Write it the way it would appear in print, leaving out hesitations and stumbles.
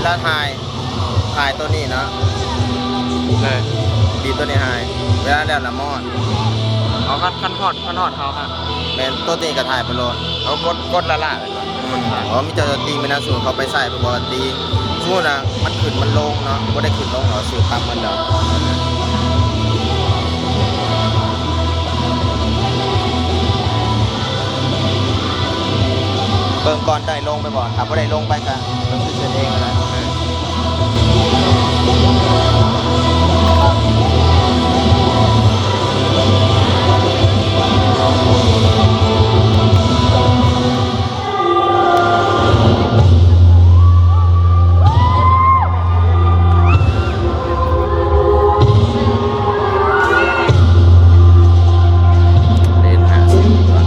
ลาถ่ายตัวนี้เนาะ เลย บีบตัวนี้หายเวลาแล้วละมอด เอาขั้นทอดเขาค่ะ แม่นตัวนี้ก็ถ่ายไปโลด เอากดละล่าเลยก่อนกดละ อ๋อมีเจ้าตีไม่น่าสูเขาไปใส่ไปบอกว่าตีสมมุตินะมันขึ้นมันลงเนาะบ่ได้ขึ้นลงเหรอสื่อตามมันเนาะเบิ่งก่อนได้ลงไปบ่ถ้าบ่ได้ลงไปก็ต้องซื้อเส้นเองนะ เล่นหาซื้อดีกว่า